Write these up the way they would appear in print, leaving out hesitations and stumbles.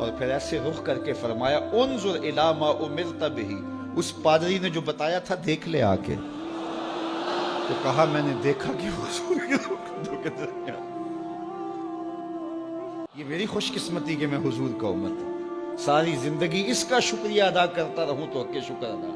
اور پھر ایسے رخ کر کے فرمایا انظر الی ما امرت بہ، اس پادری نے جو بتایا تھا دیکھ لے آ کے۔ تو کہا میں نے دیکھا کہ حضور کے کندھوں کے درمیان۔ یہ میری خوش قسمتی کہ میں حضور کا امت ہوں، ساری زندگی اس کا شکریہ ادا کرتا رہوں تو حق شکر ادا۔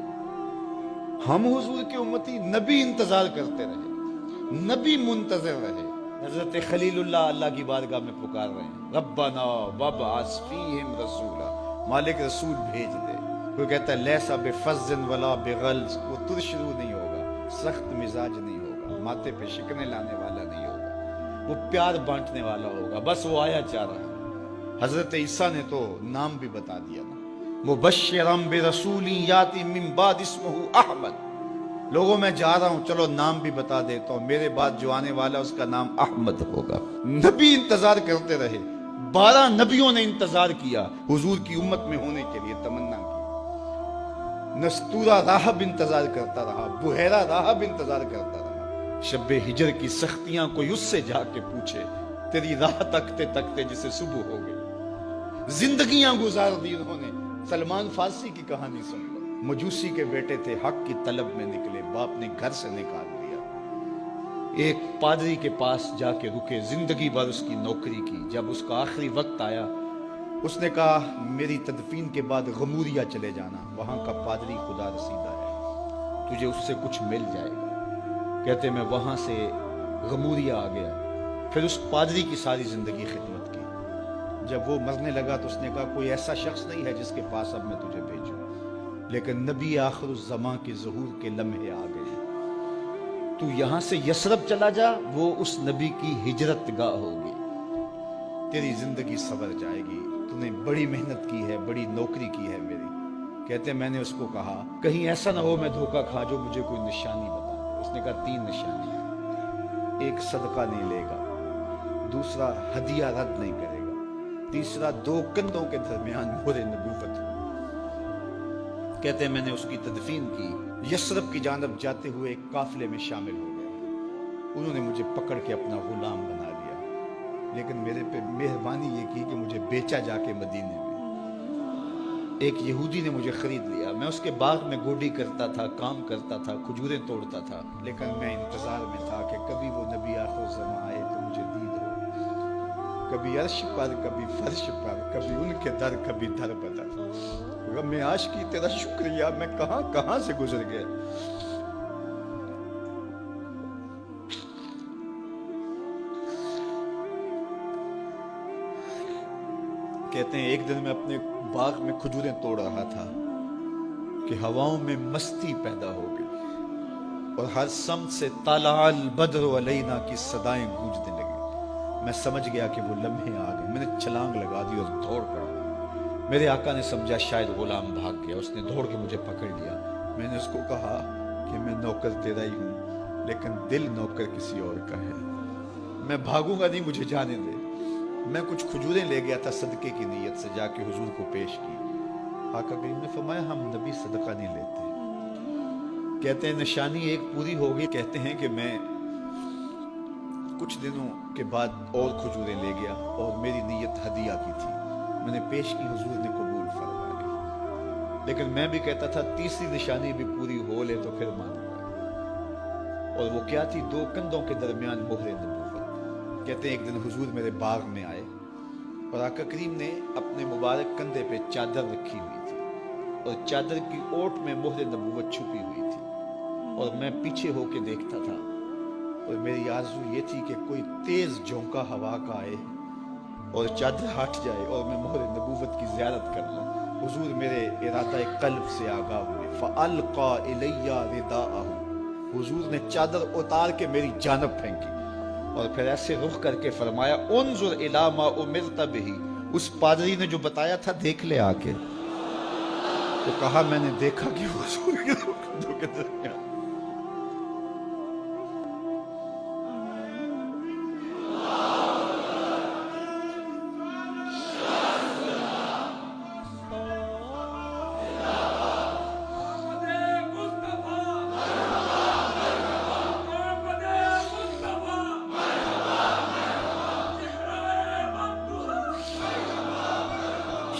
ہم حضور کے امتی، نبی انتظار کرتے رہے، نبی منتظر رہے۔ حضرت خلیل اللہ کی بارگاہ میں پکار رہے ہیں ربنا وابعث فیہم رسولا، مالک رسول بھیج دے۔ کوئی کہتا ہے لیسا بفظ ولا بغلظ، وہ ترشرو نہیں ہوگا، سخت مزاج نہیں ہوگا، ماتھے پہ شکنے لانے والا نہیں ہوگا، وہ پیار بانٹنے والا ہوگا، بس وہ آیا چاہ رہا ہے۔ حضرت عیسیٰ نے تو نام بھی بتا دیا نا، مبشرا برسول یاتی من بعد اسمہ احمد، لوگوں میں جا رہا ہوں، چلو نام بھی بتا دیتا ہوں، میرے بعد جو آنے والا اس کا نام احمد ہوگا۔ نبی انتظار کرتے رہے، 12 نبیوں نے انتظار کیا حضور کی امت میں ہونے کے لیے، تمنا کی۔ نستورہ راہب انتظار کرتا رہا، بحیرہ راہب انتظار کرتا رہا۔ شب ہجر کی سختیاں کوئی اس سے جا کے پوچھے، تیری راہ تکتے تکتے جسے صبح ہو گئی۔ زندگیاں گزار دی انہوں نے۔ سلمان فارسی کی کہانی سن لو، مجوسی کے بیٹے تھے، حق کی طلب میں نکلے، باپ نے گھر سے نکال دیا، ایک پادری کے پاس جا کے رکے، زندگی بھر اس کی نوکری کی۔ جب اس کا آخری وقت آیا، اس نے کہا میری تدفین کے بعد غموریا چلے جانا، وہاں کا پادری خدا رسیدہ ہے، تجھے اس سے کچھ مل جائے گا۔ کہتے میں وہاں سے غموریا آ گیا، پھر اس پادری کی ساری زندگی خدمت کی۔ جب وہ مرنے لگا تو اس نے کہا کوئی ایسا شخص نہیں ہے جس کے پاس اب میں تجھے بھیجوں، لیکن نبی آخر الزمان کے ظہور کے لمحے آ گئے۔ تو یہاں سے یثرب چلا جا، وہ اس نبی کی ہجرت گاہ ہوگی، تیری زندگی سنور جائے گی، تو نے بڑی محنت کی ہے، بڑی نوکری کی ہے میری۔ کہتے میں نے اس کو کہا کہیں ایسا نہ ہو میں دھوکہ کھا جو مجھے کوئی نشانی بتا دے۔ اس نے کہا 3 نشانی، ایک صدقہ نہیں لے گا، دوسرا ہدیہ رد نہیں کرے گا، تیسرا 2 کندھوں کے درمیان مہر نبوت۔ کہتے ہیں میں نے اس کی تدفین کی، یثرب کی جانب جاتے ہوئے ایک قافلے میں شامل ہو گیا، انہوں نے مجھے پکڑ کے اپنا غلام بنا لیا، لیکن میرے پہ مہربانی یہ کی کہ مجھے بیچا جا کے مدینے میں۔ ایک یہودی نے مجھے خرید لیا، میں اس کے باغ میں گوڈی کرتا تھا، کام کرتا تھا، کھجوریں توڑتا تھا، لیکن میں انتظار میں تھا کہ کبھی وہ نبی آخر الزمان آئے تو مجھے دید ہو، کبھی عرش پر، کبھی فرش پر، کبھی ان کے در، کبھی در بدر۔ غم عاشقی تیرا شکریہ، میں کہاں کہاں سے گزر گیا۔ کہتے ہیں ایک دن میں اپنے باغ میں کھجوریں توڑ رہا تھا کہ ہواؤں میں مستی پیدا ہو گئی، اور ہر سمت سے طلع البدر علینا کی صدائیں گونجنے لگی۔ میں سمجھ گیا کہ وہ لمحے آ گئے، میں نے چھلانگ لگا دی اور دوڑ پڑا۔ میرے آقا نے سمجھا شاید غلام بھاگ گیا، اس نے دوڑ کے مجھے پکڑ لیا۔ میں نے اس کو کہا کہ میں نوکر تیرا ہی ہوں، لیکن دل نوکر کسی اور کا ہے، میں بھاگوں گا نہیں، مجھے جانے دے۔ میں کچھ کھجوریں لے گیا تھا صدقے کی نیت سے، جا کے حضور کو پیش کی۔ آقا کریم نے فرمایا ہم نبی صدقہ نہیں لیتے۔ کہتے ہیں نشانی ایک پوری ہو گئی۔ کہتے ہیں کہ میں کچھ دنوں کے بعد اور کھجوریں لے گیا، اور میری نیت ہدیہ کی تھی، میں نے پیش کی، حضور نے قبول فرما لی۔ لیکن میں بھی کہتا تھا تیسری نشانی بھی پوری ہو لے تو پھر مانوں گا، اور وہ کیا تھی؟ 2 کندھوں کے درمیان مہر نبوت۔ کہتے ہیں ایک دن حضور میرے باغ میں آئے، اور آقا کریم نے اپنے مبارک کندھے پہ چادر رکھی ہوئی تھی، اور چادر کی اوٹ میں مہر نبوت چھپی ہوئی تھی، اور میں پیچھے ہو کے دیکھتا تھا، اور میری آرزو یہ تھی کہ کوئی تیز جھونکا ہوا کا آئے اور چادر ہٹ جائے اور میں مہر نبوت کی زیارت کر لوں۔ حضور میرے ارادہ قلب سے آگاہ ہوئے، فَأَلْقَى إِلَيَّ رِدَاءَهُ، حضور نے چادر اتار کے میری جانب پھینکی، اور پھر ایسے رخ کر کے فرمایا انظر الی ما امرت بہ، اس پادری نے جو بتایا تھا دیکھ لے آ کے۔ تو کہا میں نے دیکھا کہ حضور کے کندھوں کے درمیان۔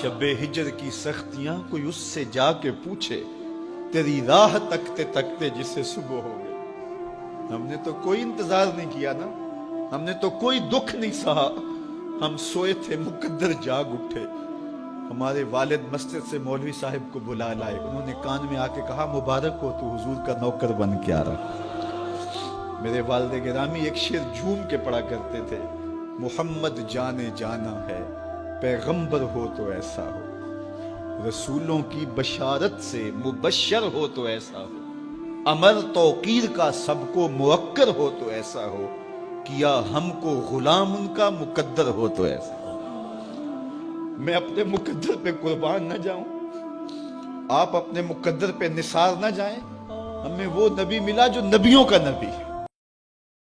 شب ہجر کی سختیاں کوئی اس سے جا کے پوچھے، تیری راہ تکتے تکتے جسے صبح ہو گئی۔ ہم نے تو کوئی انتظار نہیں کیا نا، ہم نے تو کوئی دکھ نہیں سہا، ہم سوئے تھے مقدر جاگ اٹھے۔ ہمارے والد مسجد سے مولوی صاحب کو بلا لائے، انہوں نے کان میں آ کے کہا مبارک ہو تو حضور کا نوکر بن کے آ رہا۔ میرے والد گرامی ایک شعر جھوم کے پڑھا کرتے تھے، محمد جانے جانا ہے، پیغمبر ہو تو ایسا ہو، رسولوں کی بشارت سے مبشر ہو تو ایسا ہو، امر توقیر کا سب کو موقر ہو تو ایسا ہو، کیا ہم کو غلام ان کا مقدر ہو تو ایسا ہو۔ میں اپنے مقدر پہ قربان نہ جاؤں، آپ اپنے مقدر پہ نثار نہ جائیں، ہمیں وہ نبی ملا جو نبیوں کا نبی ہے۔